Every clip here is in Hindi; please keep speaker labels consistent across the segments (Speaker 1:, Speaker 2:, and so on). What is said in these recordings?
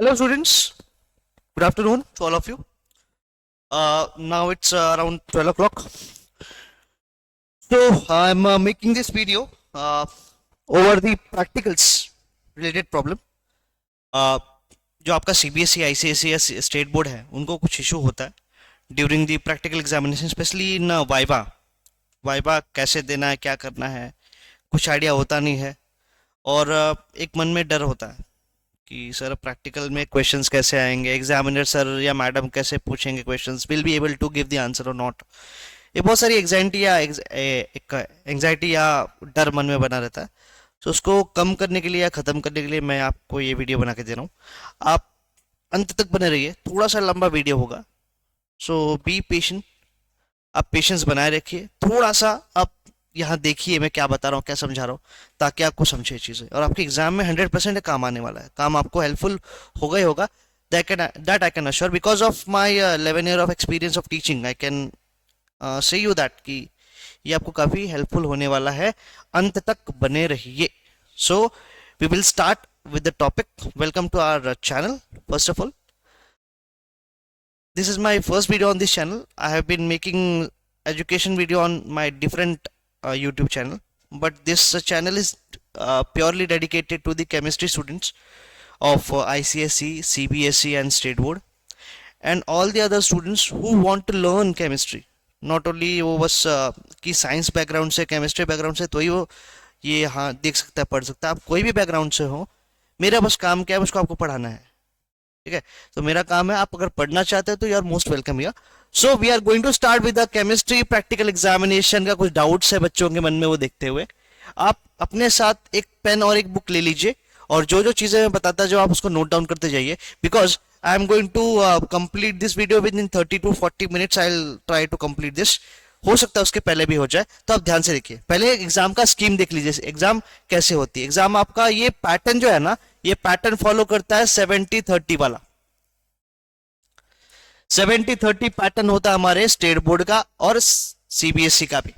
Speaker 1: Hello, students. Good afternoon to all of you. Now it's around 12 o'clock. So I'm making this video over the practicals related problem. जो आपका CBSE, ICSE या स्टेट बोर्ड है उनको कुछ इशू होता है during the practical examination, specially in viva. Viva कैसे देना है, क्या करना है, कुछ आइडिया होता नहीं है और एक मन में डर होता है कि सर प्रैक्टिकल में क्वेश्चंस कैसे आएंगे, एग्जामिनर सर या मैडम कैसे पूछेंगे questions, will be able to give the answer और नॉट। ये बहुत सारी एंग्जाइटी या डर मन में बना रहता है। तो उसको कम करने के लिए या ख़त्म करने के लिए मैं आपको ये वीडियो बना के दे रहा हूँ। आप अंत तक बने रहिए, थोड़ा सा लंबा वीडियो होगा, सो बी पेशेंट। आप पेशेंस बनाए रखिए, थोड़ा सा आप यहाँ देखिए मैं क्या बता रहा हूँ, क्या समझा रहा हूँ, ताकि आपको समझे चीज़ें और आपके एग्जाम में 100% काम आने वाला है। काम आपको हेल्पफुल होगा ही होगा, that I can assure because of my 11 year of experience of teaching. I can say you that कि ये आपको काफ़ी हेल्पफुल होने वाला है। अंत तक बने रहिए। So we will start with the topic. Welcome to our channel. First of all, this is my first video on this channel. I have been making education video on my different YouTube channel, but this channel is purely dedicated to the chemistry students of ICSE, CBSE and state board, and all the other students who want to learn chemistry. Not only वो बस कि साइंस बैकग्राउंड से, केमिस्ट्री बैकग्राउंड से तो ही वो ये हाँ देख सकता है, पढ़ सकता है। आप कोई भी बैकग्राउंड से हो, मेरा बस काम क्या है, उसको आपको पढ़ाना है। ठीक है, तो मेरा काम है, आप अगर पढ़ना चाहते हैं तो you are most welcome here. So we are going to start with the chemistry practical examination का कुछ डाउट्स है बच्चों के मन में, वो देखते हुए आप अपने साथ एक पेन और एक बुक ले लीजिए और जो जो चीजें मैं बताता जाऊँ आप उसको नोट डाउन करते जाइए, because I am going to complete this video within 30 to 40 minutes। I will try to complete this. हो सकता है उसके पहले भी हो जाए, तो आप ध्यान से देखिए। पहले एग्जाम का स्कीम देख लीजिए, एग्जाम कैसे होती है। एग्जाम आपका ये पैटर्न जो है ना, ये पैटर्न फॉलो करता है 70-30 वाला। 70-30 पैटर्न होता है हमारे स्टेट बोर्ड का और CBSE का भी।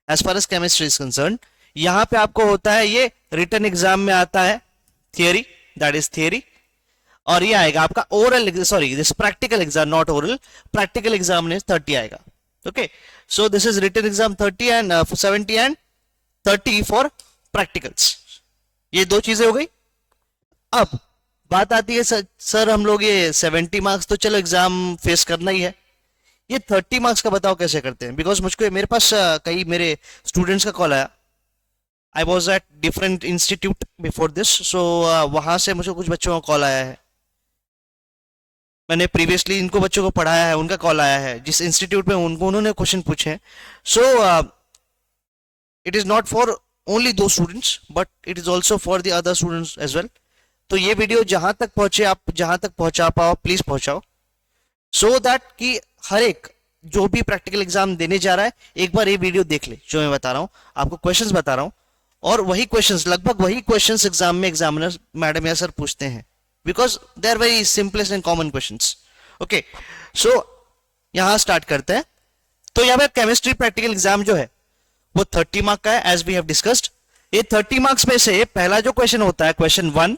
Speaker 1: As far as chemistry is concerned, यहां पे आपको होता है ये रिटन एग्जाम में आता है थियरी, दैट इज थियरी, और ये आएगा आपका oral, sorry this practical exam, not oral, practical exam में 30 आएगा। Okay, so this is written exam 30 and 70 and 30 for practicals. ये दो चीजें हो गई। अब बात आती है सर हम लोग ये 70 मार्क्स तो चलो एग्जाम फेस करना ही है, ये 30 मार्क्स का बताओ कैसे करते हैं। बिकॉज मुझको मेरे पास कई मेरे स्टूडेंट्स का कॉल आया। I was at different institute before this, so वहां से मुझे कुछ बच्चों का कॉल आया है। मैंने प्रीवियसली इनको बच्चों को पढ़ाया है, उनका कॉल आया है जिस इंस्टीट्यूट में, उनको उन्होंने क्वेश्चन पूछे हैं। So it is not for only दो students but it is also for the other students as well. तो ये वीडियो जहां तक पहुंचे, आप जहां तक पहुंचा पाओ प्लीज पहुंचाओ, सो दैट कि हर एक जो भी प्रैक्टिकल एग्जाम देने जा रहा है एक बार ये वीडियो देख ले। जो मैं बता रहा हूँ आपको, क्वेश्चंस बता रहा हूँ, और वही क्वेश्चंस, लगभग वही क्वेश्चंस एग्जाम में एग्जामिनर मैडम या सर पूछते हैं, because they are very simplest and common questions. Okay, so यहां स्टार्ट करते हैं। तो यहाँ पे केमिस्ट्री प्रैक्टिकल एग्जाम जो है वो 30 मार्क का है, एज वी हैव डिस्कस्ड। ये 30 मार्क्स में से पहला जो क्वेश्चन होता है, क्वेश्चन 1,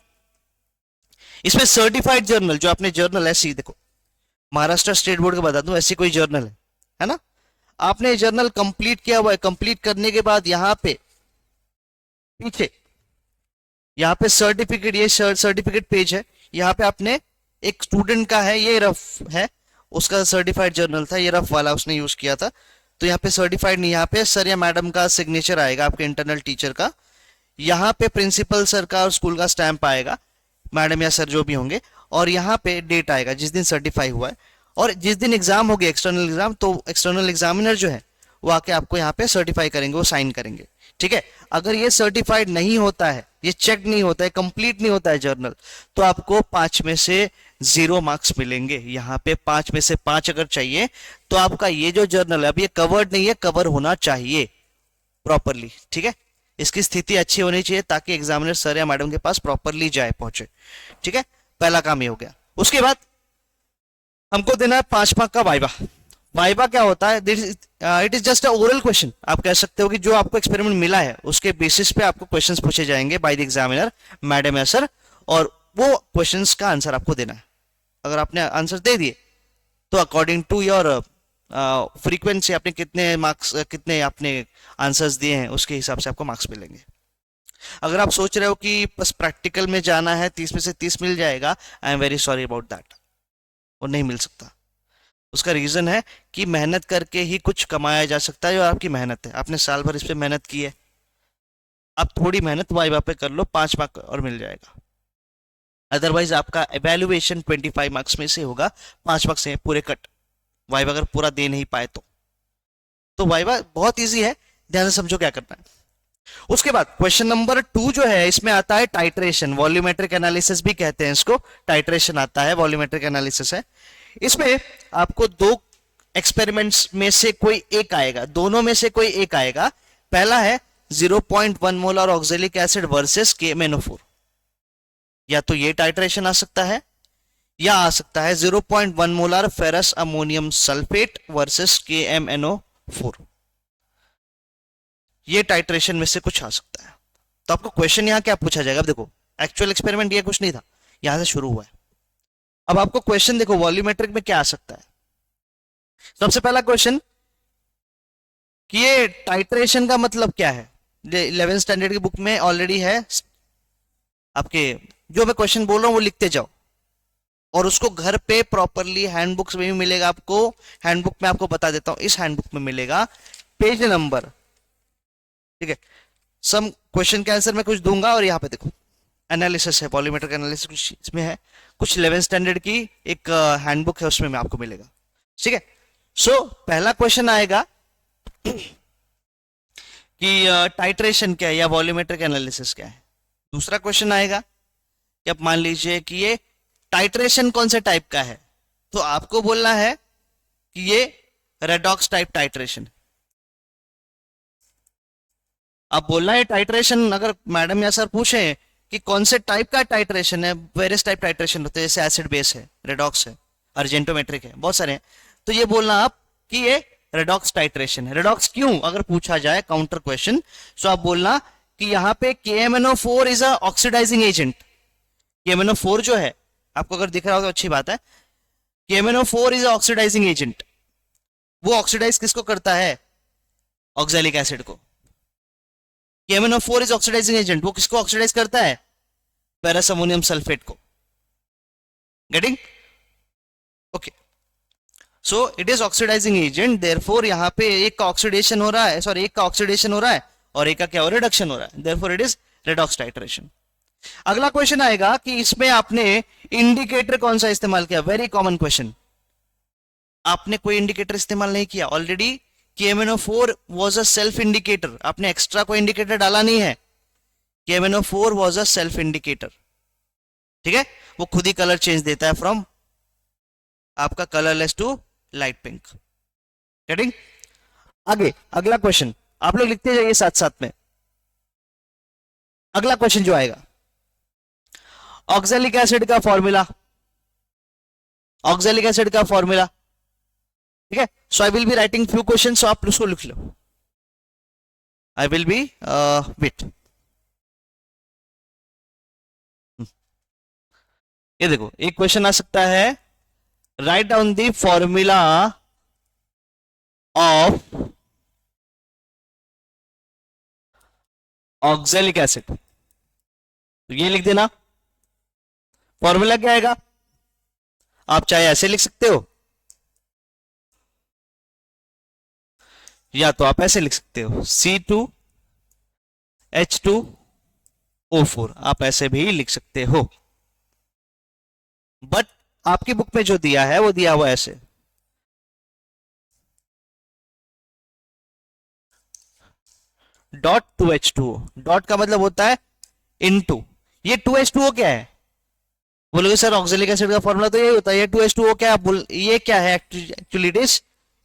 Speaker 1: इसमें सर्टिफाइड जर्नल, जो आपने जर्नल ऐसी देखो, महाराष्ट्र स्टेट बोर्ड का बता दूं, ऐसी कोई जर्नल है ना, आपने जर्नल कंप्लीट किया हुआ है। कंप्लीट करने के बाद यहाँ पे पीछे, यहाँ पे सर्टिफिकेट, ये सर्टिफिकेट पेज है, यहाँ पे आपने एक स्टूडेंट का है, ये रफ है, उसका सर्टिफाइड जर्नल था, ये रफ वाला उसने यूज किया था। तो यहाँ पे सर्टिफाइड नहीं, यहाँ पे सर या मैडम का सिग्नेचर आएगा, आपके इंटरनल टीचर का, यहाँ पे प्रिंसिपल सर का और स्कूल का स्टैंप आएगा, मैडम या सर जो भी होंगे, और यहाँ पे डेट आएगा जिस दिन सर्टिफाई हुआ है। और जिस दिन एग्जाम हो गया, एक्सटर्नल एग्जाम, तो एक्सटर्नल एग्जामिनर जो है वो आके आपको यहाँ पे सर्टिफाई करेंगे, वो साइन करेंगे। ठीक है, अगर ये सर्टिफाइड नहीं होता है, ये चेक नहीं होता है, कंप्लीट नहीं होता है जर्नल, तो आपको 5 में से 0 मार्क्स मिलेंगे। यहाँ पे 5 में से 5 अगर चाहिए तो आपका ये जो जर्नल है, अब ये कवर्ड नहीं है, कवर होना चाहिए प्रॉपरली। ठीक है, इसकी स्थिति अच्छी होनी चाहिए ताकि एग्जामिनर सर या मैडम के पास प्रॉपरली जाए, पहुंचे। ठीक है, पहला काम ये हो गया। उसके बाद हमको देना है 5 मार्क का वाइवा। वाइवा क्या होता है? It is just a oral question. आप कह सकते हो कि जो आपको एक्सपेरिमेंट मिला है उसके बेसिस पे आपको क्वेश्चंस पूछे जाएंगे बाय द एग्जामिनर, मैडम या सर, और वो क्वेश्चंस का आंसर आपको देना है। अगर आपने आंसर दे दिए तो अकॉर्डिंग टू योर फ्रीक्वेंसी, आपने कितने मार्क्स, कितने आपने आंसर्स दिए हैं, उसके हिसाब से आपको मार्क्स मिलेंगे। अगर आप सोच रहे हो कि बस प्रैक्टिकल में जाना है 30 में से 30 मिल जाएगा, I am very sorry about that, वो नहीं मिल सकता। उसका रीजन है कि मेहनत करके ही कुछ कमाया जा सकता है, जो आपकी मेहनत है, आपने साल भर इस पे मेहनत की है, आप थोड़ी मेहनत वाइवा पे कर लो, 5 मार्क और मिल जाएगा। अदरवाइज आपका एवेल्युएशन 25 मार्क्स में से होगा, 5 मार्क्स से पूरे कट, वाइवा अगर पूरा दे नहीं पाए तो वाइवा बहुत इजी है, ध्यान से समझो क्या करना है। उसके बाद क्वेश्चन नंबर 2 जो है, इसमें आता है टाइट्रेशन, वॉल्यूमेट्रिक एनालिसिस भी कहते हैं इसको, टाइट्रेशन आता है, वॉल्यूमेट्रिक एनालिसिस है। इसमें आपको 2 एक्सपेरिमेंट्स में से कोई एक आएगा, दोनों में से कोई एक आएगा। पहला है 0.1 molar oxalic acid versus KMnO4, या तो ये टाइट्रेशन आ सकता है, या आ सकता है 0.1 molar ferrous ammonium sulphate versus KMnO4, ये टाइट्रेशन में से कुछ आ सकता है। तो आपको क्वेश्चन यहां क्या पूछा जाएगा, अब देखो एक्चुअल एक्सपेरिमेंट ये कुछ नहीं था, यहां से शुरू हुआ है। अब आपको क्वेश्चन देखो वॉल्यूमेट्रिक में क्या आ सकता है। सबसे पहला क्वेश्चन कि ये टाइट्रेशन का मतलब क्या है, 11th स्टैंडर्ड की बुक में ऑलरेडी है, आपके जो मैं क्वेश्चन बोल रहा हूं वो लिखते जाओ, और उसको घर पे प्रॉपरली हैंडबुक्स में भी मिलेगा आपको। हैंडबुक में आपको बता देता हूं, इस हैंडबुक में मिलेगा पेज नंबर, ठीक है, सम क्वेश्चन के आंसर मैं कुछ दूंगा, और यहाँ पे देखो एनालिसिस है, वॉल्यूमेट्रिक एनालिसिस कुछ इसमें है, कुछ 11th स्टैंडर्ड की एक हैंडबुक है, उसमें मैं आपको मिलेगा, ठीक है। सो पहला क्वेश्चन आएगा कि टाइट्रेशन क्या है या वॉल्यूमेट्रिक एनालिसिस क्या है। दूसरा क्वेश्चन आएगा कि अब मान लीजिए कि ये टाइट्रेशन कौन से टाइप का है, तो आपको बोलना है कि ये रेडॉक्स टाइप टाइट्रेशन। अब बोलना है टाइट्रेशन, अगर मैडम या सर पूछे कि कौन से टाइप का टाइट्रेशन है, वेरियस टाइप टाइट्रेशन होते हैं, जैसे एसिड बेस है, रेडॉक्स है, अर्जेंटोमेट्रिक है, बहुत सारे हैं, तो ये बोलना आप कि ये रेडॉक्स टाइट्रेशन है। रेडॉक्स क्यों, अगर पूछा जाए काउंटर क्वेश्चन, तो आप बोलना कि यहाँ पे KMnO4 is a oxidising agent. KMnO4 जो है, आपको अगर दिख रहा हो तो अच्छी बात है, KMnO4 इज ऑक्सीडाइजिंग एजेंट। वो ऑक्सीडाइज किसको करता है, ऑक्सैलिक एसिड को। KMnO4 इज ऑक्सीडाइजिंग एजेंट, वो किसको ऑक्सीडाइज करता है, फेरस अमोनियम सल्फेट को। Getting okay, so it is oxidising agent, therefore यहां पे एक का ऑक्सीडेशन हो रहा है, सॉरी एक का ऑक्सीडेशन हो रहा है और एक का क्या हो रहा है, रिडक्शन हो रहा है, therefore it is redox titration. अगला क्वेश्चन आएगा कि इसमें आपने इंडिकेटर कौन सा इस्तेमाल किया, वेरी कॉमन क्वेश्चन, आपने कोई इंडिकेटर इस्तेमाल नहीं किया, already KMnO4 was a self indicator, आपने एक्स्ट्रा कोई इंडिकेटर डाला नहीं है, KMnO4 was a self indicator, ठीक है, वो खुद ही कलर चेंज देता है फ्रॉम आपका colourless to light pink. Getting, आगे अगला क्वेश्चन आप लोग लिखते जाइए साथ साथ में। अगला क्वेश्चन जो आएगा, ऑक्सैलिक एसिड का फॉर्मूला, ऑक्सैलिक एसिड का फॉर्मूला, ठीक है। So I will be writing few question, so आप उसको लिख लो, आई विल बी वेट। ये देखो एक क्वेश्चन आ सकता है, write down the formula of oxalic acid, तो ये लिख देना। फॉर्मूला क्या आएगा, आप चाहे ऐसे लिख सकते हो, या तो आप ऐसे लिख सकते हो, C2H2O4, आप ऐसे भी लिख सकते हो, बट आपकी बुक में जो दिया है वो दिया हुआ ऐसे, डॉट 2H2O, डॉट का मतलब होता है इनटू, ये 2H2O क्या है, बोलोगे सर ऑक्सैलिक एसिड का फॉर्मूला तो यही होता है, ये 2H2O क्या है, ये क्या है, actually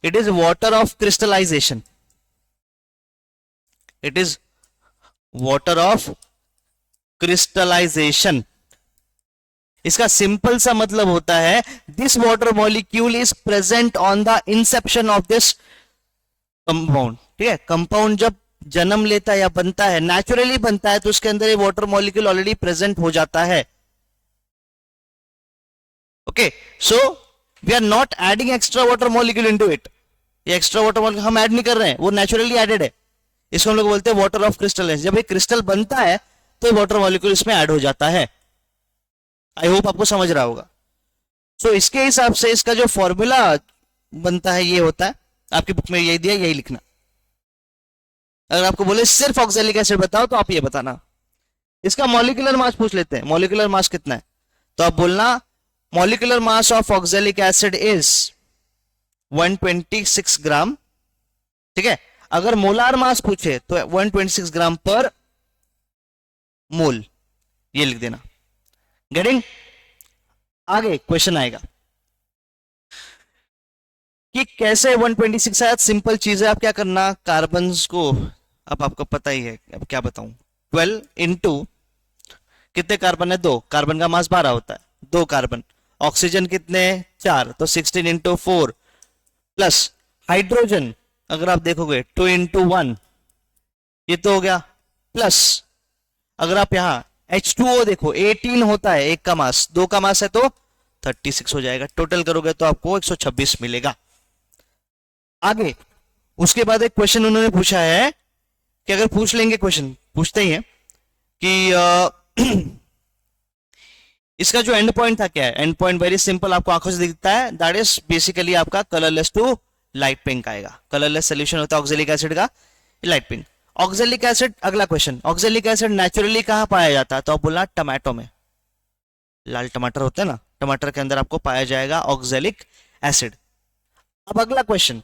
Speaker 1: it is water of crystallisation, it is water of crystallisation. इसका सिंपल सा मतलब होता है, this water molecule is present on the inception of this compound, ठीक है। कंपाउंड जब जन्म लेता है या बनता है, नेचुरली बनता है, तो उसके अंदर ये वाटर मॉलिक्यूल ऑलरेडी प्रेजेंट हो जाता है, okay, so we are not adding extra water molecule into it. ये एक्स्ट्रा वाटर मॉलिक्यूल हम ऐड नहीं कर रहे हैं, वो नेचुरली एडेड है। इसको हम लोग बोलते हैं वाटर ऑफ क्रिस्टल। जब ये क्रिस्टल बनता है तो वाटर मॉलिक्यूल इसमें ऐड हो जाता है। आई होप आपको समझ रहा होगा। सो इसके हिसाब से इसका जो फॉर्मूला बनता है ये होता है, आपकी बुक में यही दिया, यही लिखना। अगर आपको बोले सिर्फ ऑक्सैलिक एसिड बताओ तो आप ये बताना। इसका मॉलिक्यूलर मास पूछ लेते हैं, मॉलिक्यूलर मास कितना है, तो आप बोलना molecular mass of oxalic acid is 126 ग्राम। ठीक है, अगर मोलार मास पूछे तो 126 ग्राम पर मोल, ये लिख देना। गेटिंग? आगे क्वेश्चन आएगा कि कैसे 126 आया। सिंपल चीज है, आप क्या करना, कार्बन को, अब आपको पता ही है, अब क्या बताऊं, 12 इंटू कितने कार्बन है, 2, कार्बन का मास 12 होता है, 2 कार्बन, ऑक्सीजन कितने 4, तो 16 इंटू 4 प्लस हाइड्रोजन अगर आप देखोगे 2 इंटू 1, ये तो हो गया, प्लस अगर आप यहां H2O देखो 18 होता है, 1 का मास, 2 का मास है तो 36 हो जाएगा। टोटल करोगे तो आपको 126 मिलेगा। आगे उसके बाद एक क्वेश्चन उन्होंने पूछा है कि अगर पूछ लेंगे, क्वेश्चन पूछते ही है कि इसका जो एंड पॉइंट था क्या है। एंड पॉइंट वेरी सिंपल, आपको आंखों से दिखता है, दैट इज बेसिकली आपका कलरलेस टू लाइट पिंक आएगा। कलरलेस सोल्यूशन होता है ऑक्सैलिक एसिड का, लाइट पिंक। ऑक्सैलिक एसिड, अगला क्वेश्चन, ऑक्सैलिक एसिड नेचुरली कहां पाया जाता है, तो आप बोलना टमाटो में, लाल टमाटर होते हैं ना, टमाटर के अंदर आपको पाया जाएगा ऑक्सैलिक एसिड। अब अगला क्वेश्चन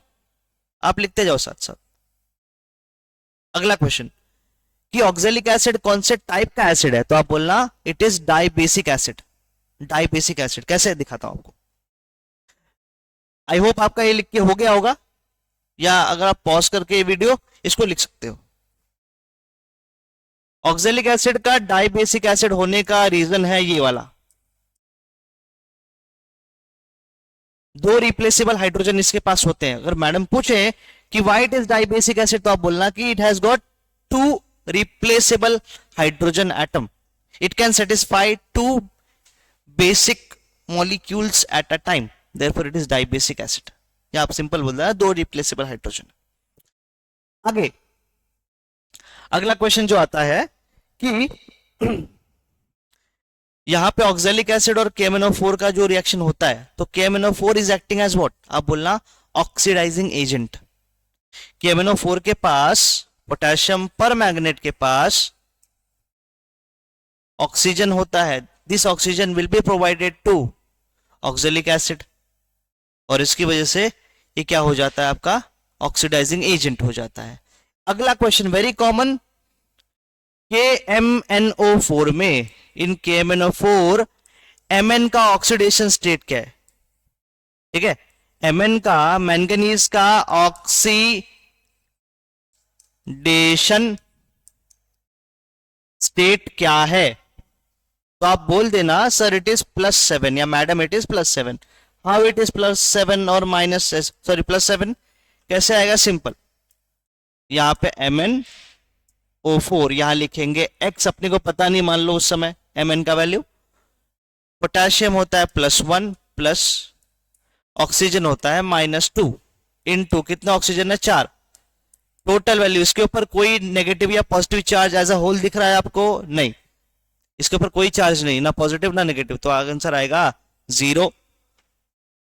Speaker 1: आप लिखते जाओ साथ साथ। अगला क्वेश्चन कि ऑक्सैलिक एसिड कौन से टाइप का एसिड है, तो आप बोलना it is dibasic acid. Dibasic acid कैसे दिखाता हूं आपको। आई होप आपका ये लिख के हो गया होगा, या अगर आप पॉज करके ये वीडियो इसको लिख सकते हो। ऑक्सैलिक एसिड का डाइबेसिक एसिड होने का रीजन है ये वाला, 2 रिप्लेसेबल हाइड्रोजन इसके पास होते हैं। अगर मैडम पूछे कि why it is dibasic acid, तो आप बोलना कि it has got 2 replaceable hydrogen atom. It can satisfy 2 basic molecules at a time. Therefore, it is dibasic acid. या आप सिंपल बोल रहे हैं 2 replaceable hydrogen. आगे अगला क्वेश्चन जो आता है कि यहां पे ऑक्सैलिक एसिड और KMnO4 का जो रिएक्शन होता है, तो KMnO4 is acting as what, आप बोलना ऑक्सीडाइजिंग एजेंट। KMnO4 के पास, पोटेशियम पर मैग्नेट के पास ऑक्सीजन होता है, this oxygen will be provided to oxalic acid, और इसकी वजह से ये क्या हो जाता है, आपका ऑक्सीडाइजिंग एजेंट हो जाता है। अगला क्वेश्चन वेरी कॉमन, KMnO4 में, इन KMnO4 Mn का ऑक्सीडेशन स्टेट क्या है, ठीक है, Mn का, मैंगनीज का ऑक्सीडेशन स्टेट क्या है, तो आप बोल देना सर इट इज +7 या madam it is +7। How it is +7 और सॉरी +7 कैसे आएगा, सिंपल, यहां पे MnO4 यहां लिखेंगे, X अपने को पता नहीं, मान लो उस समय Mn का वैल्यू, पोटेशियम होता है +1 प्लस ऑक्सीजन होता है -2 इनटू कितना ऑक्सीजन है 4, टोटल वैल्यू। इसके ऊपर कोई नेगेटिव या positive charge as a whole दिख रहा है आपको, नहीं, इसके ऊपर कोई चार्ज नहीं, ना पॉजिटिव ना नेगेटिव, तो आंसर आएगा 0।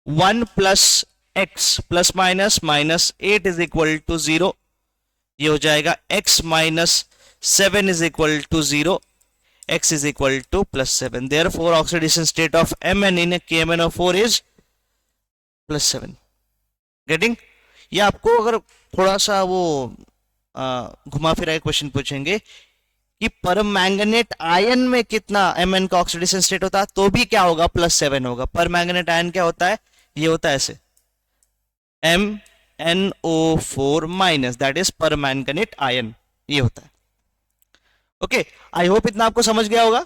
Speaker 1: 1 plus x plus minus -8 is equal to 0, ये हो जाएगा x -7 is equal to 0, x is equal to +7। Therefore oxidation state of Mn in KMnO4 is +7। Getting? ये आपको अगर थोड़ा सा वो घुमा फिरा क्वेश्चन पूछेंगे कि पर मैंगनेट आयन में कितना Mn का ऑक्सीडेशन स्टेट होता है, तो भी क्या होगा, +7 होगा। पर मैंगनेट आयन क्या होता है, ये होता है ऐसे MnO4 माइनस, दैट इज पर मैंगनेट आयन, ये होता है। ओके, आई होप इतना आपको समझ गया होगा।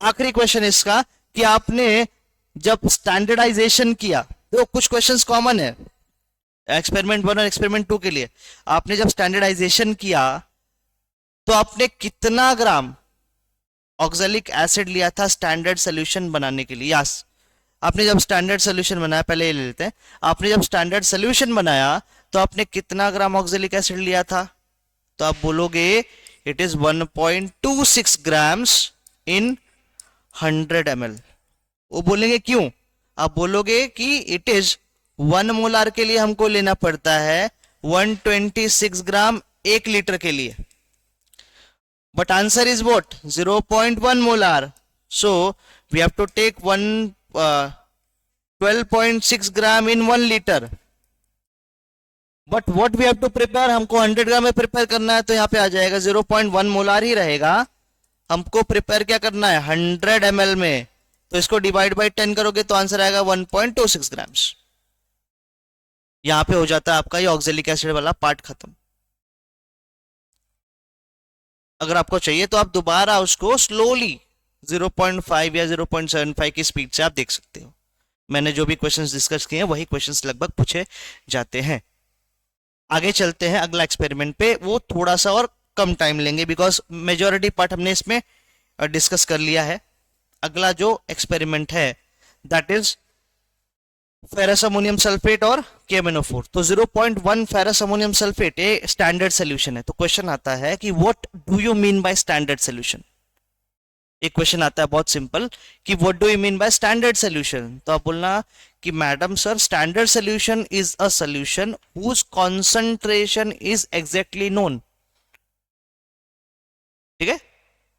Speaker 1: आखिरी क्वेश्चन इसका कि आपने जब स्टैंडर्डाइजेशन किया, तो कुछ क्वेश्चंस कॉमन है एक्सपेरिमेंट 1 और एक्सपेरिमेंट 2 के लिए, आपने जब स्टैंडर्डाइजेशन किया तो आपने कितना ग्राम ऑक्सैलिक एसिड लिया था स्टैंडर्ड सॉल्यूशन बनाने के लिए। यस, आपने जब स्टैंडर्ड सोल्यूशन बनाया, पहले ये ले लेते हैं, आपने जब स्टैंडर्ड सोल्यूशन बनाया तो आपने कितना ग्राम ऑक्जेलिक एसिड लिया था? तो आप बोलोगे it is 1.26 grams in 100 ml। वो बोलेंगे क्यों? आप बोलोगे कि इट इज 1 मोलार के लिए हमको लेना पड़ता है 126 ग्राम 1 लीटर के लिए, but answer is what? 0.1 molar. So we have to take 12.6 gram in 1 litre, but what we have to prepare, हमको 100 ग्राम में प्रिपेयर करना है, तो यहाँ पे आ जाएगा 0.1 मोलार ही रहेगा। हमको प्रिपेयर क्या करना है? 100 ml में, तो इसको डिवाइड बाय 10 करोगे तो आंसर आएगा 1.26 ग्राम्स। यहां पे हो जाता है आपका ये ऑक्जेलिक एसिड वाला पार्ट खत्म। अगर आपको चाहिए तो आप दोबारा उसको स्लोली 0.5 या 0.75 की स्पीड से आप देख सकते हो। मैंने जो भी क्वेश्चंस डिस्कस किए हैं वही क्वेश्चंस लगभग पूछे जाते हैं। आगे चलते हैं अगला एक्सपेरिमेंट पे, वो थोड़ा सा और कम टाइम लेंगे बिकॉज मेजोरिटी पार्ट हमने इसमें डिस्कस कर लिया है। अगला जो एक्सपेरिमेंट है that is ferrous ammonium sulphate और KMnO4। तो 0.1 फेरस अमोनियम सल्फेट ये स्टैंडर्ड सोल्यूशन है। तो क्वेश्चन आता है कि what do you mean by standard solution? एक क्वेश्चन आता है बहुत सिंपल कि what do you mean by standard solution? तो आप बोलना कि madam sir standard solution is a solution whose concentration is exactly known. ठीक है,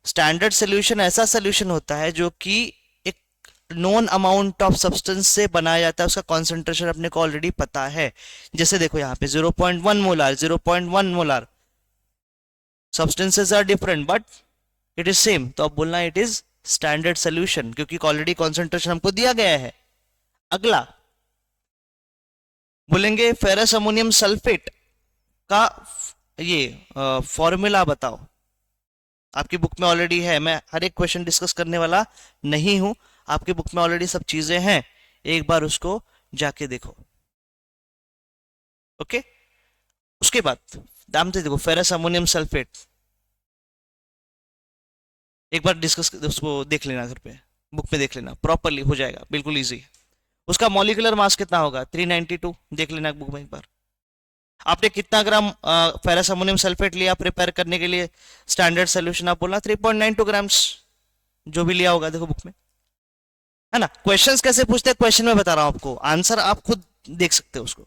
Speaker 1: स्टैंडर्ड सोल्यूशन ऐसा सोल्यूशन होता है जो कि एक नोन अमाउंट ऑफ सब्सटेंस से बनाया जाता है, उसका कॉन्सेंट्रेशन अपने को ऑलरेडी पता है। जैसे देखो यहाँ पे 0.1 molar, 0.1 molar, substances are different but it is same, तो अब बोलना इट इज स्टैंडर्ड सोल्यूशन क्योंकि ऑलरेडी कॉन्सेंट्रेशन हमको दिया गया है। अगला बोलेंगे फेरस अमोनियम सल्फेट का ये फॉर्मूला बताओ। आपकी बुक में ऑलरेडी है, मैं हर एक क्वेश्चन डिस्कस करने वाला नहीं हूं, आपकी बुक में ऑलरेडी सब चीजें हैं, एक बार उसको जाके देखो। ओके, उसके बाद दाम से देखो फेरस अमोनियम सल्फेट, एक बार डिस्कस उसको देख लेना, घर पे बुक में देख लेना, प्रॉपरली हो जाएगा, बिल्कुल इजी। उसका मॉलिक्यूलर मास कितना होगा? 392, देख लेना बुक में एक बार। आपने कितना ग्राम फेरस अमोनियम सल्फेट लिया प्रिपेयर करने के लिए स्टैंडर्ड सोल्यूशन? आप बोलना 3.92 ग्राम्स, जो भी लिया होगा देखो बुक में, है ना। क्वेश्चंस कैसे पूछते हैं क्वेश्चन में बता रहा हूं आपको, आंसर आप खुद देख सकते हो उसको,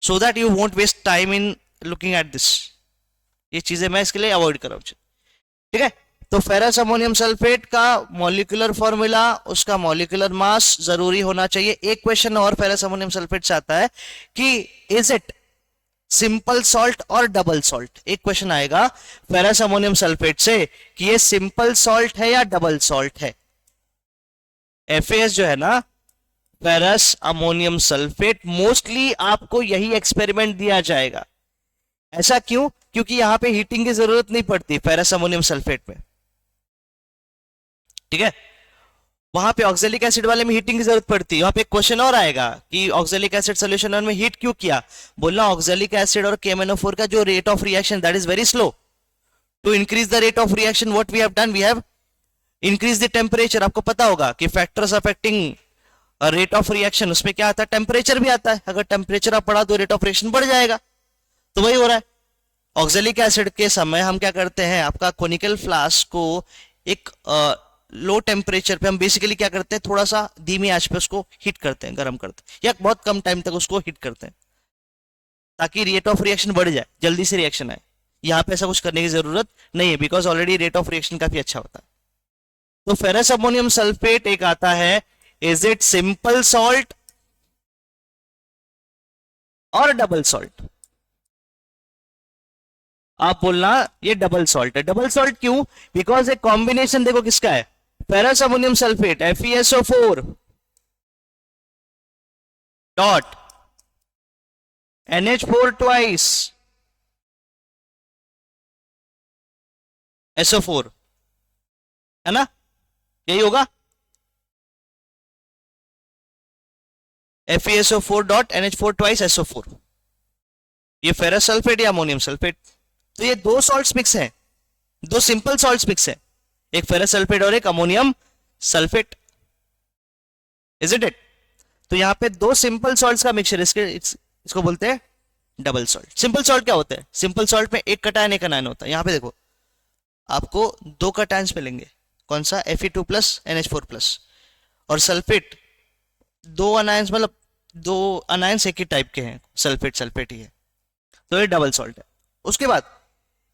Speaker 1: so that you won't waste time in looking at this. ये चीजें मैं इसके लिए अवॉइड कर रहा हूं, ठीक है। तो फेरस अमोनियम सल्फेट का मॉलिक्यूलर फॉर्मूला, उसका मॉलिक्यूलर मास जरूरी होना चाहिए। एक क्वेश्चन और फेरस अमोनियम सल्फेट से आता है कि इज इट सिंपल सॉल्ट और डबल सॉल्ट। एक क्वेश्चन आएगा फेरस अमोनियम सल्फेट से कि ये सिंपल सॉल्ट है या डबल सॉल्ट है। FAS जो है ना, फेरस अमोनियम सल्फेट, मोस्टली आपको यही एक्सपेरिमेंट दिया जाएगा। ऐसा क्यों? क्योंकि यहां पे हीटिंग की जरूरत नहीं पड़ती फेरस अमोनियम सल्फेट में, ठीक है। वहां पे ऑक्जेलिक एसिड वाले में हीटिंग की जरूरत पड़ती है। वहां पे एक क्वेश्चन और आएगा कि ऑक्जेलिक एसिड सॉल्यूशन में हीट क्यों किया? बोलना ऑक्जेलिक एसिड और KMnO4 का जो rate of reaction that is very slow. To increase the rate of reaction what we have done, we have increase the temperature. आपको पता होगा कि factors affecting rate of reaction, उसमें क्या आता है? टेम्परेचर भी आता है। अगर टेम्परेचर आप बढ़ा तो रेट ऑफ रिएक्शन बढ़ जाएगा, तो वही हो रहा है। ऑक्जेलिक एसिड के समय हम क्या करते हैं, आपका कोनिकल फ्लास्क को एक लो टेम्परेचर पे हम बेसिकली क्या करते हैं, थोड़ा सा धीमी आंच पे उसको हीट करते हैं, गर्म करते हैं, या बहुत कम टाइम तक उसको हीट करते हैं ताकि रेट ऑफ रिएक्शन बढ़ जाए, जल्दी से रिएक्शन आए। यहाँ पे ऐसा कुछ करने की जरूरत नहीं है because already rate of reaction काफी अच्छा होता है। तो फेरस अमोनियम सल्फेट एक आता है, इज इट सिंपल सॉल्ट और डबल सॉल्ट? आप बोलना ये डबल सॉल्ट है। डबल सॉल्ट क्यों? बिकॉज एक कॉम्बिनेशन देखो किसका है, ferrous ammonium sulphate FeSO4 dot NH4 twice SO4, है ना, यही होगा FeSO4 dot NH4 twice SO4। ये फेरस सल्फेट या अमोनियम सल्फेट। तो ये दो सॉल्ट्स मिक्स हैं, दो सिंपल सॉल्ट्स मिक्स हैं, एक फेरस सल्फेट और एक ammonium sulphate. Is it it? तो यहाँ पे दो सिंपल सॉल्ट्स का मिक्सचर, इसको बोलते हैं डबल सॉल्ट। सिंपल सॉल्ट क्या होता है? सिंपल सॉल्ट में एक कटायन एक अनायन होता है। यहाँ पे देखो आपको दो कटायंस मिलेंगे, कौन सा? Fe2 plus NH4 plus. और सल्फेट दो अनायंस, मतलब दो अनायंस एक ही टाइप के हैं, सल्फेट सल्फेट ही है, तो ये डबल सॉल्ट है। उसके बाद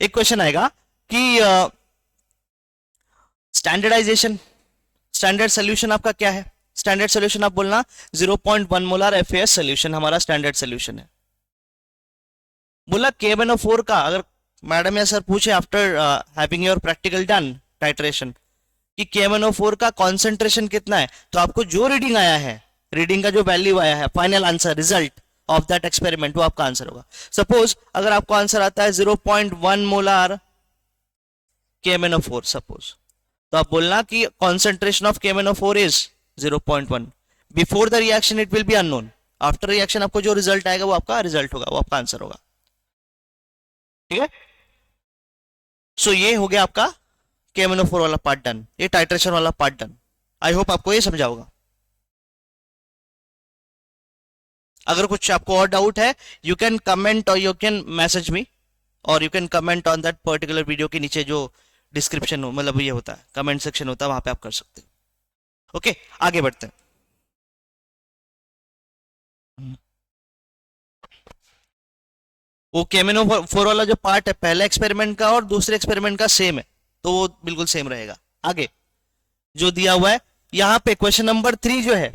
Speaker 1: एक क्वेश्चन आएगा कि स्टैंडर्डाइजेशन, स्टैंडर्ड सोल्यूशन आपका क्या है? स्टैंडर्ड सोल्यूशन आप बोलना 0.1 मोलर FAS सोल्यूशन हमारा स्टैंडर्ड सोल्यूशन है। बोला KMnO4 का, अगर मैडम या सर पूछे after having your practical done titration कि KMnO4 का कॉन्सेंट्रेशन कितना है, तो आपको जो रीडिंग आया है, रीडिंग का जो वैल्यू आया है, final answer result of that experiment, वो आपका आंसर होगा। सपोज अगर आपको आंसर आता है 0.1 मोलर KMnO4 सपोज, तो आप बोलना कि concentration of KMnO4 is 0.1। Before the reaction it will be unknown, after reaction आपको जो रिजल्ट आएगा वो आपका रिजल्ट होगा, वो आपका आंसर होगा। ठीक है, सो ये हो गया आपका KMnO4 वाला पार्ट डन, ये टाइट्रेशन वाला पार्ट डन। आई होप आपको ये समझा होगा। अगर कुछ आपको और डाउट है, यू कैन कमेंट और यू कैन मैसेज मी, और you can comment on that particular video के नीचे जो डिस्क्रिप्शन हो, मतलब ये होता है कमेंट सेक्शन होता है, वहां पे आप कर सकते हो। ओके, आगे बढ़ते हैं। वो KMnO4 वाला जो पार्ट है पहले एक्सपेरिमेंट का और दूसरे एक्सपेरिमेंट का सेम है, तो वो बिल्कुल सेम रहेगा। आगे जो दिया हुआ है यहाँ पे क्वेश्चन नंबर 3 जो है,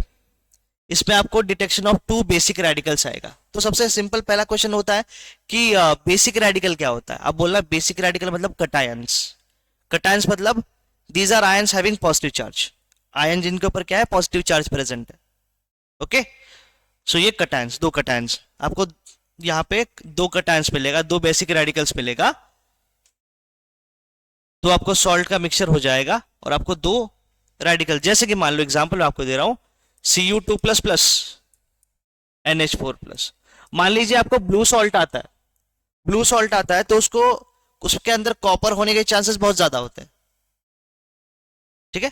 Speaker 1: इसमें आपको detection of two basic radicals आएगा। तो सबसे सिंपल पहला क्वेश्चन होता है कि बेसिक रेडिकल क्या होता है। अब बोलना बेसिक रेडिकल मतलब कटायंस। कटायंस मतलब these are ions having positive charge, ion जिनके ऊपर क्या है, पॉजिटिव चार्ज प्रेजेंट है। ओके, सो ये कटायंस, दो कटायंस आपको यहाँ पे दो कटायंस मिलेगा, दो बेसिक रेडिकल्स मिलेगा, तो आपको सॉल्ट का मिक्सचर हो जाएगा और आपको दो रेडिकल, जैसे कि मान लो एग्जांपल मैं आपको दे रहा हूं Cu2 plus plus NH4 plus. मान लीजिए आपको ब्लू सॉल्ट आता है, ब्लू सॉल्ट आता है तो उसको, उसके अंदर कॉपर होने के चांसेस बहुत ज्यादा होते हैं। ठीक है,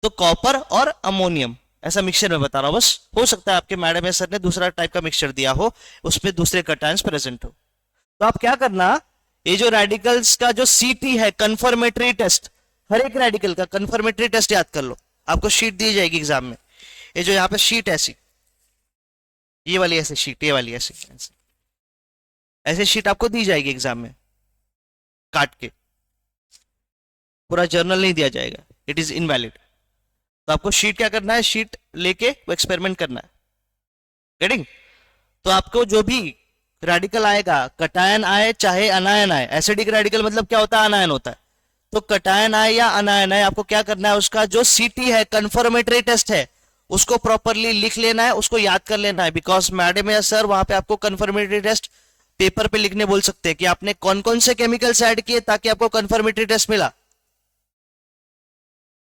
Speaker 1: तो कॉपर और अमोनियम ऐसा मिक्सचर में बता रहा हूं, बस हो सकता है आपके मैडम या सर ने दूसरा टाइप का मिक्सचर दिया हो, उसमें दूसरे कटायंस प्रेजेंट हो। तो आप क्या करना, ये जो रेडिकल्स का जो CT है, कंफर्मेटरी टेस्ट, हर एक रेडिकल का कंफर्मेटरी टेस्ट याद कर लो, आपको शीट दी जाएगी एग्जाम में। ये जो यहाँ पे शीट ऐसी, ये वाली ऐसे शीट, ये वाली ऐसे ऐसे शीट आपको दी जाएगी एग्जाम में, काट के, पूरा जर्नल नहीं दिया जाएगा, इट इज इनवैलिड। तो आपको शीट क्या करना है, शीट लेके वो एक्सपेरिमेंट करना है। गेटिंग? तो आपको जो भी रेडिकल आएगा, कटायन आए चाहे अनायन आए, एसिडिक रेडिकल मतलब क्या होता है, अनायन होता है, तो कटायन आए या अनायन आए, आपको क्या करना है, उसका जो CT है, कंफर्मेटरी टेस्ट है, उसको प्रॉपरली लिख लेना है, उसको याद कर लेना है। बिकॉज मैडम या सर वहां पे आपको कंफर्मेटरी टेस्ट पेपर पे लिखने बोल सकते हैं कि आपने कौन कौन से केमिकल्स ऐड किए ताकि आपको कंफर्मेटरी टेस्ट मिला।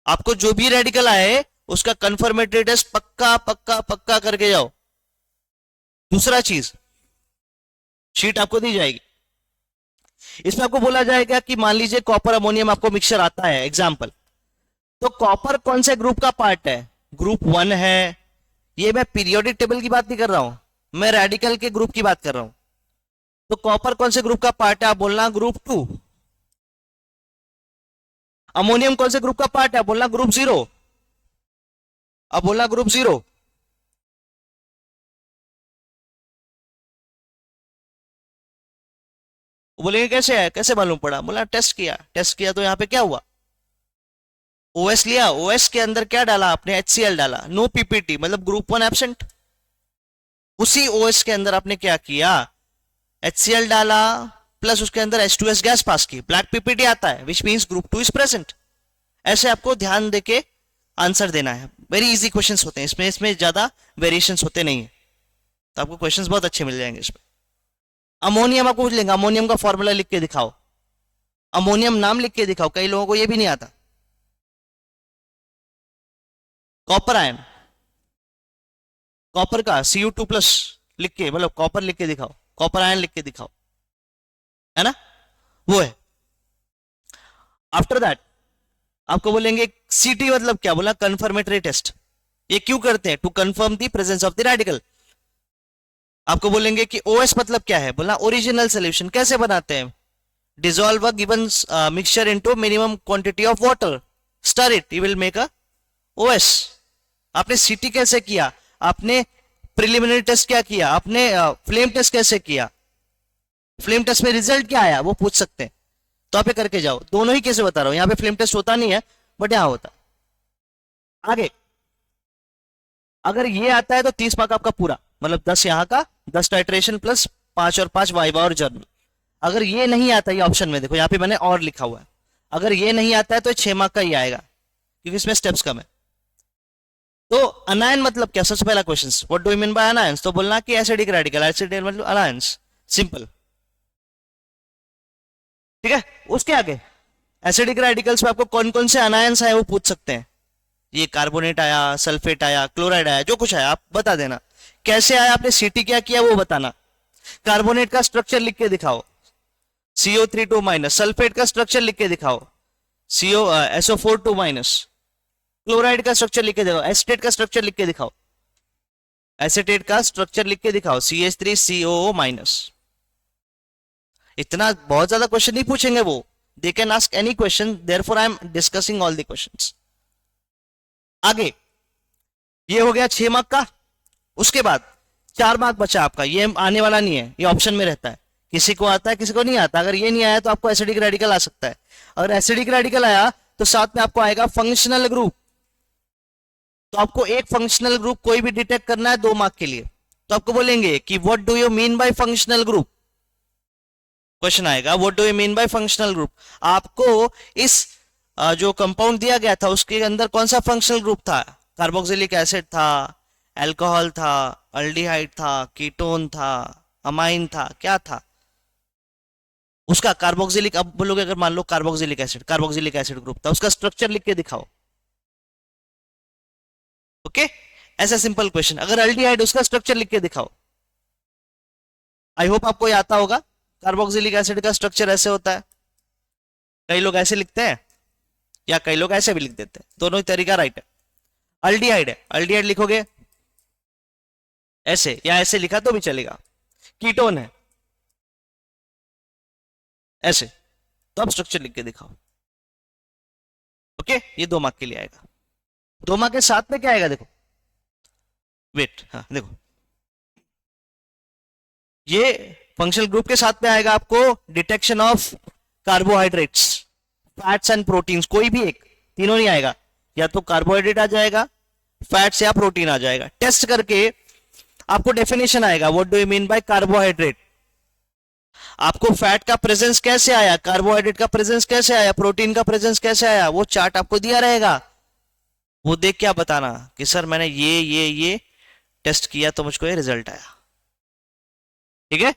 Speaker 1: आपको जो भी रेडिकल आए उसका कंफर्मेटरी टेस्ट पक्का पक्का पक्का करके जाओ। दूसरा चीज, शीट आपको दी जाएगी, इसमें आपको बोला जाएगा कि मान लीजिए कॉपर अमोनियम आपको मिक्सचर आता है एग्जाम्पल, तो कॉपर कौन से ग्रुप का पार्ट है, ग्रुप 1 है। ये मैं पीरियोडिक टेबल की बात नहीं कर रहा हूं, मैं रेडिकल के ग्रुप की बात कर रहा हूं। तो कॉपर कौन से ग्रुप का पार्ट है, आप बोलना ग्रुप 2। अमोनियम कौन से ग्रुप का पार्ट है, बोलना ग्रुप 0। अब बोलना ग्रुप 0। बोलेंगे कैसे है, कैसे मालूम पड़ा, बोला टेस्ट किया, टेस्ट किया तो यहां पे क्या हुआ, OS लिया, OS के अंदर क्या डाला आपने, HCl डाला, नो PPT मतलब ग्रुप 1 एब्सेंट। उसी OS के अंदर आपने क्या किया, HCl डाला प्लस उसके अंदर H2S गैस पास की, ब्लैक PPT आता है, which means group 2 is present. ऐसे आपको ध्यान देके आंसर देना है। वेरी इजी क्वेश्चंस होते हैं इसमें, इसमें ज्यादा वेरिएशंस होते नहीं है, तो आपको क्वेश्चंस बहुत अच्छे मिल जाएंगे इसमें। अमोनियम आपको पूछ लेंगे, अमोनियम का फॉर्मूला लिख के दिखाओ, अमोनियम नाम लिख के दिखाओ, कई लोगों को ये भी नहीं आता। कॉपर आयन, कॉपर का Cu2 प्लस लिख के, मतलब कॉपर लिख के दिखाओ, कॉपर आयन लिख के दिखाओ, है ना, वो है। आफ्टर दैट आपको बोलेंगे CT मतलब क्या, बोला कंफर्मेटरी टेस्ट। ये क्यों करते हैं? To confirm the presence of the radical. आपको बोलेंगे कि ओएस मतलब क्या है, बोलना ओरिजिनल सोल्यूशन। कैसे बनाते हैं? Dissolve a given mixture into minimum quantity of water, stir it, you will make a O S. आपने सीटी कैसे किया? आपने प्रिलिमिनरी टेस्ट क्या किया? आपने फ्लेम टेस्ट कैसे किया? फ्लेम टेस्ट में रिजल्ट क्या आया, वो पूछ सकते हैं। तो आप ये करके जाओ। दोनों ही कैसे बता रहा हूं, यहाँ पे फ्लेम टेस्ट होता नहीं है बट यहां होता। आगे अगर ये आता है तो 30 मार्क आपका पूरा, मतलब 10 यहाँ का, 10 टाइट्रेशन प्लस 5 और 5 वाइवा और जर्नल। अगर ये नहीं आता, ये ऑप्शन में देखो, यहाँ पे मैंने और लिखा हुआ है, अगर ये नहीं आता है तो 6 मार्क का ही आएगा क्योंकि इसमें स्टेप्स कम है। तो अनायन मतलब क्या? सबसे पहला question, what do you mean bye anions? तो बोलना कि एसिडिक रेडिकल, एसिडिक मतलब अनायंस, सिंपल। ठीक है, उसके आगे एसिडिक रेडिकल्स में आपको कौन कौन से अनायंस आए वो पूछ सकते हैं। ये कार्बोनेट आया, सल्फेट आया, क्लोराइड आया, जो कुछ आया आप बता देना। कैसे आया, आपने सीटी क्या किया वो बताना। कार्बोनेट का स्ट्रक्चर लिख के दिखाओ, CO3 2-, सल्फेट का स्ट्रक्चर लिख के दिखाओ, SO4 2-, क्लोराइड का स्ट्रक्चर लिख के दिखाओ, एसिटेट का स्ट्रक्चर लिख के दिखाओ, एसिटेट का स्ट्रक्चर लिख के दिखाओ, CH3COO-। इतना बहुत ज्यादा क्वेश्चन नहीं पूछेंगे वो, they can ask any question, therefore I am discussing all the questions. आगे ये हो गया 6 मार्क का। उसके बाद 4 मार्क बचा आपका, ये आने वाला नहीं है, ये ऑप्शन में रहता है, किसी को आता है किसी को नहीं आता। अगर ये नहीं आया तो आपको एसिडिक रेडिकल आ सकता है। अगर एसिडिक रेडिकल आया तो साथ में आपको आएगा फंक्शनल ग्रुप। तो आपको एक फंक्शनल ग्रुप कोई भी डिटेक्ट करना है 2 मार्क के लिए। तो आपको बोलेंगे कि what do you mean by functional group, question आएगा what do you mean by functional group. आपको इस जो कंपाउंड दिया गया था उसके अंदर कौन सा फंक्शनल ग्रुप था? कार्बोक्सिलिक एसिड था, अल्कोहल था, अल्डिहाइड था, कीटोन था, अमाइन था, क्या था उसका? कार्बोक्सिलिक। अब बोलोगे अगर मान लो कार्बोक्सिलिक एसिड ग्रुप था, उसका स्ट्रक्चर लिख के दिखाओ। ओके, ऐसा सिंपल क्वेश्चन। अगर अल्डिहाइड, उसका स्ट्रक्चर लिख के दिखाओ। आई होप आपको ये आता होगा। कार्बोक्सिलिक एसिड का स्ट्रक्चर ऐसे होता है, कई लोग ऐसे लिखते हैं या कई लोग ऐसे भी लिख देते हैं, दोनों ही तरीका राइट है। अल्डिहाइड है, अल्डिहाइड लिखोगे ऐसे या ऐसे लिखा तो भी चलेगा। कीटोन है ऐसे, तो आप स्ट्रक्चर लिख के दिखाओ। ओके, ये 2 मार्क के लिए आएगा। 2 मार्क के साथ में क्या आएगा देखो, वेट, हाँ देखो, ये फंक्शनल ग्रुप के साथ में आएगा आपको detection of carbohydrates, fats and proteins, कोई भी एक, तीनों नहीं आएगा, या तो कार्बोहाइड्रेट आ जाएगा, फैट्स या प्रोटीन आ जाएगा। टेस्ट करके आपको डेफिनेशन आएगा what do you mean bye carbohydrate. आपको फैट का प्रेजेंस कैसे आया, कार्बोहाइड्रेट का प्रेजेंस कैसे आया, प्रोटीन का प्रेजेंस कैसे आया, वो चार्ट आपको दिया रहेगा। वो देख के आप बताना कि सर मैंने ये टेस्ट किया तो मुझको ये रिजल्ट आया। ठीक है,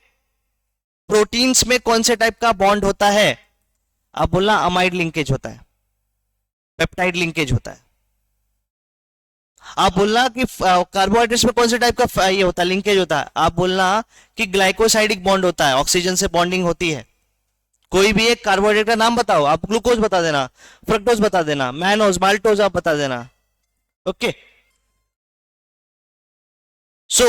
Speaker 1: प्रोटीन्स में कौन से टाइप का बॉन्ड होता है? आप बोलना अमाइड लिंकेज होता है, पेप्टाइड लिंकेज होता है। आप बोलना कि कार्बोहाइड्रेट्स में कौन से टाइप का ये होता है, लिंकेज होता है। आप बोलना कि ग्लाइकोसाइडिक बॉन्ड होता है, ऑक्सीजन से बॉन्डिंग होती है। कोई भी एक कार्बोहाइड्रेट का नाम बताओ, आप ग्लूकोज बता देना, फ्रक्टोज बता देना, मैनोज, माल्टोज आप बता देना। ओके, सो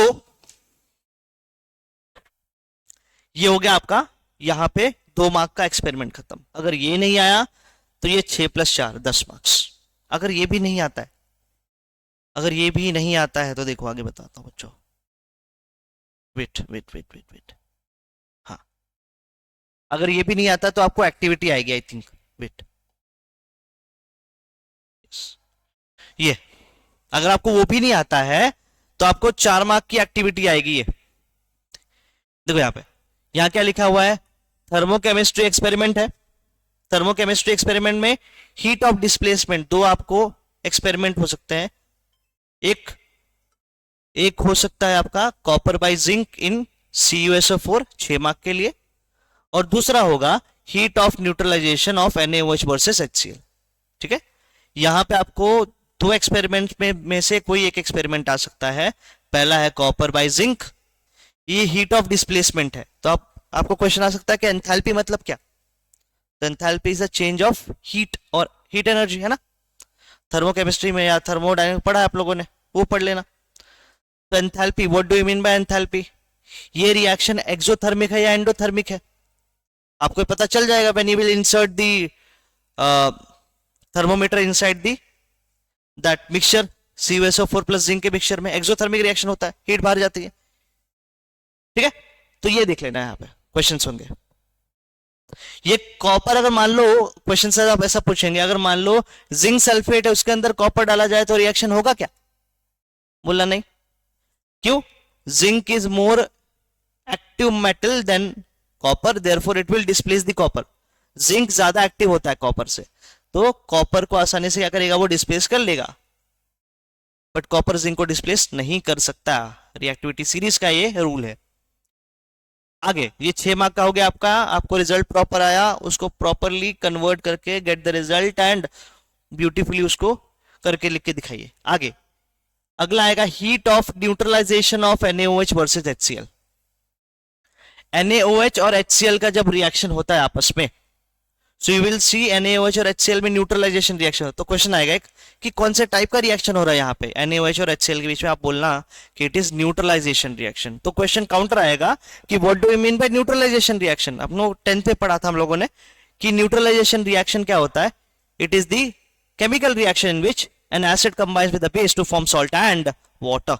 Speaker 1: ये हो गया आपका यहां पे 2 मार्क का एक्सपेरिमेंट खत्म। अगर ये नहीं आया तो ये 6 + 4 10 मार्क्स। अगर ये भी नहीं आता है, अगर ये भी नहीं आता है तो देखो आगे बताता हूं बच्चों। Wait wait wait wait wait, हाँ, अगर ये भी नहीं आता तो आपको एक्टिविटी आएगी आई थिंक। वेट, ये अगर आपको वो भी नहीं आता है तो आपको 4 मार्क की एक्टिविटी आएगी। ये देखो यहाँ क्या लिखा हुआ है, थर्मोकेमिस्ट्री एक्सपेरिमेंट है। थर्मोकेमिस्ट्री एक्सपेरिमेंट में हीट ऑफ डिस्प्लेसमेंट, 2 आपको एक्सपेरिमेंट हो सकते हैं। एक हो सकता है आपका copper by zinc in CuSO4 6 mark के लिए, और दूसरा होगा heat of neutralisation of NaOH versus HCl। ठीक है, यहां पे आपको 2 एक्सपेरिमेंट में से कोई एक एक्सपेरिमेंट आ सकता है। पहला है कॉपर बाय जिंक, ये हीट ऑफ डिस्प्लेसमेंट है। तो आपको क्वेश्चन आ सकता है कि एंथैल्पी मतलब क्या? तो enthalpy is the change of heat, और हीट एनर्जी है ना, थर्मोकेमिस्ट्री में या थर्मोडायनेमिक्स पढ़ा है आप लोगों ने। वो पढ़ लेना। तो enthalpy, what do you mean bye enthalpy? ये रिएक्शन एक्सोथर्मिक है या एंडोथर्मिक है आपको पता चल जाएगा when you will insert the thermometer inside the that mixture CuSO4 plus zinc के मिक्सचर में एक्सोथर्मिक रिएक्शन होता है, हीट बाहर जाती है। ठीक है, तो ये देख लेना, यहाँ पे क्वेश्चन होंगे। ये कॉपर, अगर मान लो क्वेश्चन से आप ऐसा पूछेंगे, अगर मान लो जिंक सल्फेट है उसके अंदर कॉपर डाला जाए तो रिएक्शन होगा क्या? बोलना नहीं। क्यों? Zinc is more active metal than copper, therefore it will displace the copper. Zinc ज्यादा एक्टिव होता है कॉपर से, तो कॉपर को आसानी से क्या करेगा, वो डिस्प्लेस कर लेगा, बट कॉपर जिंक को डिस्प्लेस नहीं कर सकता। रिएक्टिविटी सीरीज का ये रूल है। आगे ये 6 मार्क का हो गया आपका, आपको रिजल्ट प्रॉपर आया, उसको प्रॉपरली कन्वर्ट करके get the result and beautifully उसको करके लिख के दिखाइए। आगे अगला आएगा heat of neutralisation of NaOH versus HCl। NaOH और HCl का जब रिएक्शन होता है आपस में, so you will see NaOH और HCl में न्यूट्रलाइजेशन रिएक्शन। तो क्वेश्चन आएगा एक कि कौन से टाइप का रिएक्शन हो रहा है यहाँ पे NaOH और HCl के बीच में, आप बोलना कि इट इज न्यूट्रलाइजेशन रिएक्शन। तो क्वेश्चन काउंटर आएगा कि what do you mean by neutralisation reaction. अपनो 10th पे पढ़ा था हम लोगों ने कि न्यूट्रलाइजेशन रिएक्शन क्या होता है, it is the chemical reaction in which an acid combines with the base to form salt and water.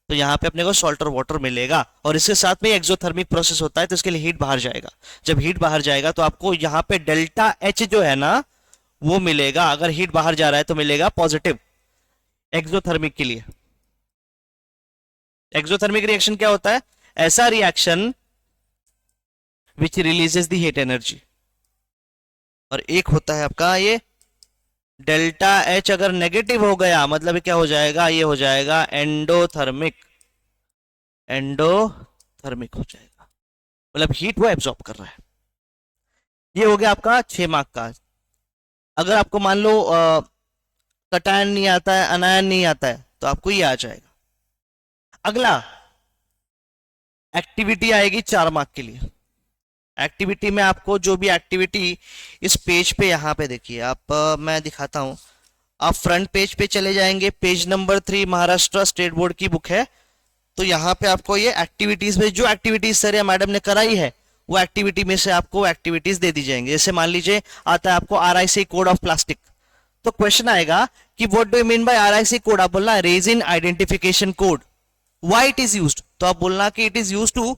Speaker 1: तो यहाँ पे अपने को सॉल्ट और वाटर मिलेगा, और इसके साथ में एक्सोथर्मिक प्रोसेस होता है, तो इसके लिए हीट बाहर जाएगा। जब हीट बाहर जाएगा तो आपको यहाँ पे डेल्टा H जो है ना वो मिलेगा। अगर हीट बाहर जा रहा है तो मिलेगा पॉजिटिव एक्सोथर्मिक के लिए। एक्सोथर्मिक रिएक्शन क्या होता है? ऐसा reaction which releases the heat energy. और एक होता है आपका ये डेल्टा H, अगर नेगेटिव हो गया मतलब क्या हो जाएगा, ये हो जाएगा एंडोथर्मिक। एंडोथर्मिक हो जाएगा, मतलब हीट वो एब्जॉर्ब कर रहा है। ये हो गया आपका 6 मार्क का। अगर आपको मान लो कटायन नहीं आता है, अनायन नहीं आता है, तो आपको ये आ जाएगा। अगला एक्टिविटी आएगी 4 मार्क के लिए। एक्टिविटी में आपको जो भी एक्टिविटी इस पेज पे, यहाँ पे देखिए आप, मैं दिखाता हूं। आप फ्रंट पेज पे चले जाएंगे, page number 3 Maharashtra state board की बुक है। तो यहाँ पे आपको ये एक्टिविटीज में जो एक्टिविटीज सर या मैडम ने कराई है वो एक्टिविटी में से आपको एक्टिविटीज दे दी जाएंगे। जैसे मान लीजिए आता है आपको RIC कोड ऑफ प्लास्टिक, तो क्वेश्चन आएगा कि what do you mean bye RIC code. आप बोलना resin identification code, why it is used. तो आप बोलना कि इट इज यूज्ड टू,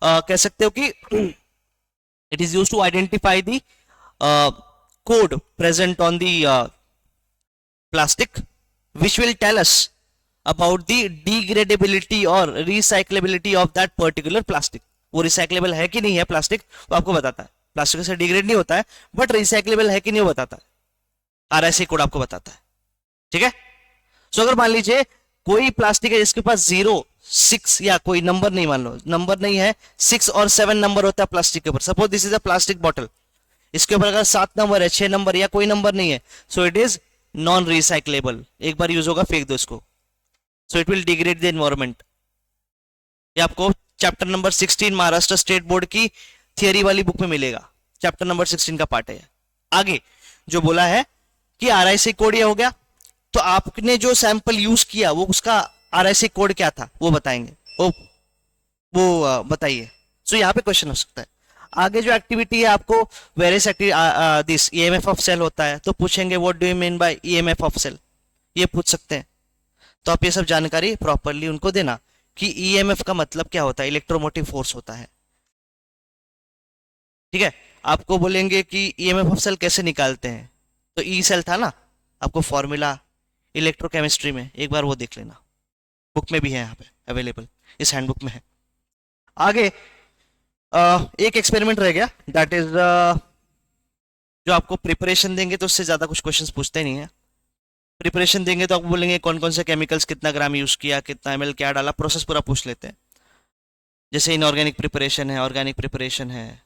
Speaker 1: कह सकते हो कि it is used to identify the code present on the plastic which will tell us about the degradability or recyclability of that particular plastic। वो recyclable है कि नहीं है प्लास्टिक, वो आपको बताता है। प्लास्टिक से डिग्रेड नहीं होता है, बट recyclable है कि नहीं वो बताता है। RIC कोड आपको बताता है। ठीक है, सो अगर मान लीजिए कोई प्लास्टिक है जिसके पास 0, 6 या कोई नंबर नहीं, मान लो नंबर नहीं है, 6 और 7 नंबर होता है प्लास्टिक के ऊपर। Suppose this is a plastic bottle, इसके ऊपर अगर 7 नंबर है, 6 नंबर या कोई नंबर नहीं है, सो इट इज नॉन रिसाइक्लेबल। एक बार यूज होगा फेंक दो इसको, so it will degrade the environment. ये आपको chapter number 16 Maharashtra state board की थियरी वाली बुक में मिलेगा, चैप्टर नंबर 16 का पार्ट है। आगे जो बोला है कि RIC कोड ये हो गया, तो आपने जो सैंपल यूज किया वो उसका RIC कोड क्या था वो बताएंगे, वो बताइए। सो यहाँ पे क्वेश्चन हो सकता है। आगे जो एक्टिविटी है आपको various this EMF of cell होता है, तो पूछेंगे what do you mean by EMF of cell, ये पूछ सकते हैं। तो आप ये सब जानकारी प्रॉपरली उनको देना कि EMF का मतलब क्या होता है, इलेक्ट्रोमोटिव फोर्स होता है। ठीक है, आपको बोलेंगे कि EMF ऑफ सेल कैसे निकालते हैं, तो E सेल था ना आपको फॉर्मूला इलेक्ट्रोकेमिस्ट्री में, एक बार वो देख लेना, बुक में भी है यहाँ पे अवेलेबल, इस हैंडबुक में है। आगे एक एक्सपेरिमेंट रह गया, दैट इज जो आपको प्रिपरेशन देंगे तो उससे ज्यादा कुछ क्वेश्चंस पूछते नहीं है। प्रिपरेशन देंगे तो आपको बोलेंगे कौन कौन से केमिकल्स कितना ग्राम यूज किया, कितना ml क्या डाला, प्रोसेस पूरा पूछ लेते हैं। जैसे इनऑर्गेनिक प्रिपरेशन है, ऑर्गेनिक प्रिपरेशन है,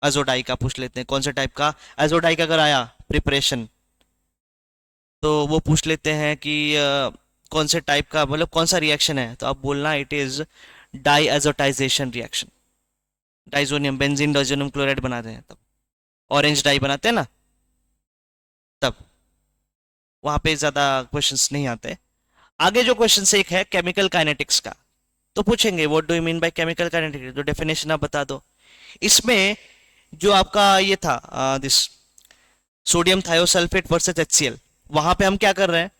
Speaker 1: एजोडाई का पूछ लेते हैं, कौन से टाइप का एजोडाई का अगर आया प्रिपरेशन तो वो पूछ लेते हैं कि कौन से टाइप का, मतलब कौन सा रिएक्शन है, तो आप बोलना it is diazotization reaction. Diazonium benzene diazonium chloride बनाते हैं तब, ऑरेंज डाई बनाते हैं ना तब, वहां पे ज्यादा क्वेश्चंस नहीं आते। आगे जो क्वेश्चन एक है केमिकल काइनेटिक्स का, तो पूछेंगे what do you mean by chemical kinetics, तो डेफिनेशन आप बता दो। इसमें जो आपका ये था this sodium thiosulphate versus HCl, वहां पे हम क्या कर रहे हैं,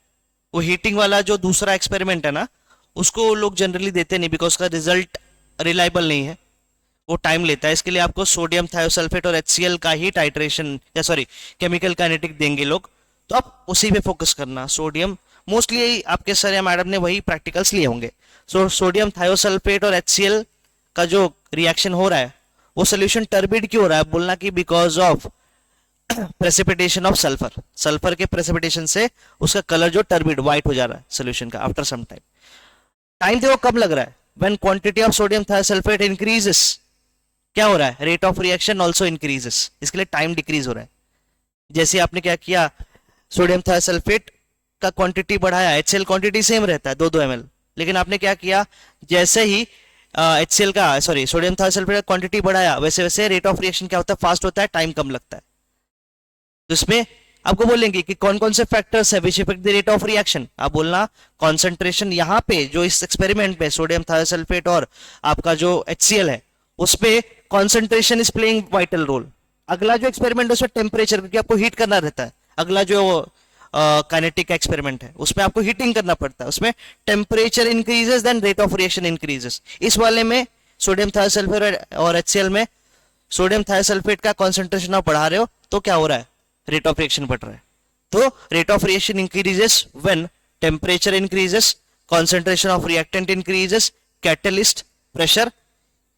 Speaker 1: वो हीटिंग वाला जो दूसरा एक्सपेरिमेंट है ना, उसको लोग जनरली देते नहीं बिकॉज उसका रिजल्ट रिलायबल नहीं है, वो टाइम लेता है। इसके लिए आपको सोडियम थायोसल्फेट और HCl का ही टाइट्रेशन या सॉरी केमिकल काइनेटिक देंगे लोग, तो आप उसी पे फोकस करना। सोडियम मोस्टली आपके सर या मैडम ने वही प्रैक्टिकल्स लिए होंगे। सो सोडियम थायोसल्फेट और HCl का जो रिएक्शन हो रहा है वो सोल्यूशन टर्बिड क्यों हो रहा है, बोलना कि because of precipitation of sulphur, sulphur के प्रेसिपिटेशन से उसका कलर जो टर्बिड व्हाइट हो जा रहा है सोल्यूशन का आफ्टर सम टाइम। टाइम देखो कब लग रहा है, when quantity of sodium thiosulphate increases, क्या हो रहा है, rate of reaction also increases, इसके लिए टाइम डिक्रीज हो रहा है। जैसे आपने क्या किया, सोडियम थायोसल्फेट का क्वांटिटी बढ़ाया, HCl क्वांटिटी सेम रहता है 2-2 ml, लेकिन आपने क्या किया, जैसे ही HCl का सॉरी सोडियम थायोसल्फेट का क्वांटिटी बढ़ाया, वैसे वैसे रेट ऑफ रिएक्शन क्या होता है, फास्ट होता है, टाइम कम लगता है। तो इसमें आपको बोलेंगे कि कौन कौन से फैक्टर्स है which affect the rate of reaction, आप बोलना कॉन्सेंट्रेशन, यहाँ पे जो इस एक्सपेरिमेंट पे सोडियम थायोसल्फेट और आपका जो HCl है उसपे concentration is playing vital role. अगला जो एक्सपेरिमेंट है उसमें टेम्परेचर, क्योंकि आपको हीट करना रहता है, अगला जो काइनेटिक का एक्सपेरिमेंट है उसमें आपको हीटिंग करना पड़ता है, उसमें temperature increases then rate of reaction increases. इस वाले में सोडियम थायोसल्फेट और HCl में सोडियम थायोसल्फेट का कॉन्सेंट्रेशन आप बढ़ा रहे हो तो क्या हो रहा है, रेट ऑफ रिएक्शन बढ़ रहा है। तो rate of reaction increases when temperature increases, concentration of reactant increases, catalyst, pressure,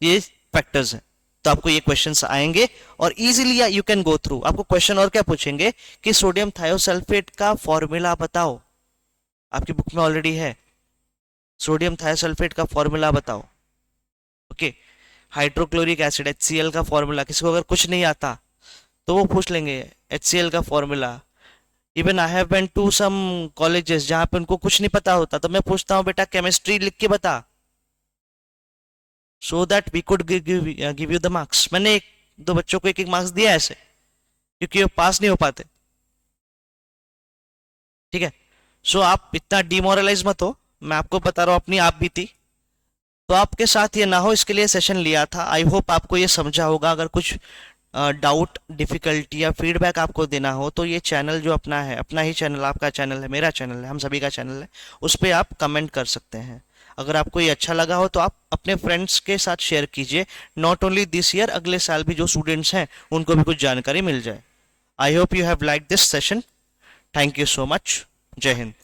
Speaker 1: ये फैक्टर्स हैं। तो आपको ये क्वेश्चंस आएंगे और easily you can go through. आपको क्वेश्चन और क्या पूछेंगे कि सोडियम थायोसल्फेट का फॉर्मूला बताओ, आपकी बुक में ऑलरेडी है, सोडियम थायोसल्फेट का फॉर्मूला बताओ। ओके, हाइड्रोक्लोरिक एसिड HCl का फॉर्मूला, किसी को अगर कुछ नहीं आता तो वो पूछ लेंगे HCl का formula. Even I have went to some colleges जहां पे उनको कुछ नहीं पता होता, तो मैं पूछता हूँ बेटा केमिस्ट्री लिख के बता, so that we could give you the marks. मैंने 1-2 बच्चों को 1-1 मार्क्स दिया ऐसे, क्योंकि वो पास नहीं हो पाते। ठीक है, सो आप इतना डिमोरलाइज मत हो, मैं आपको बता रहा हूँ अपनी आप बीती, तो आपके साथ ये ना हो इसके लिए सेशन लिया था। आई होप आपको ये समझा होगा। अगर कुछ डाउट, डिफिकल्टी या फीडबैक आपको देना हो तो ये चैनल जो अपना है, अपना ही चैनल, आपका चैनल है, मेरा चैनल है, हम सभी का चैनल है, उस पर आप कमेंट कर सकते हैं। अगर आपको ये अच्छा लगा हो तो आप अपने फ्रेंड्स के साथ शेयर कीजिए, नॉट ओनली दिस ईयर, अगले साल भी जो स्टूडेंट्स हैं उनको भी कुछ जानकारी मिल जाए। I hope you have like this session. Thank you so much. जय हिंद।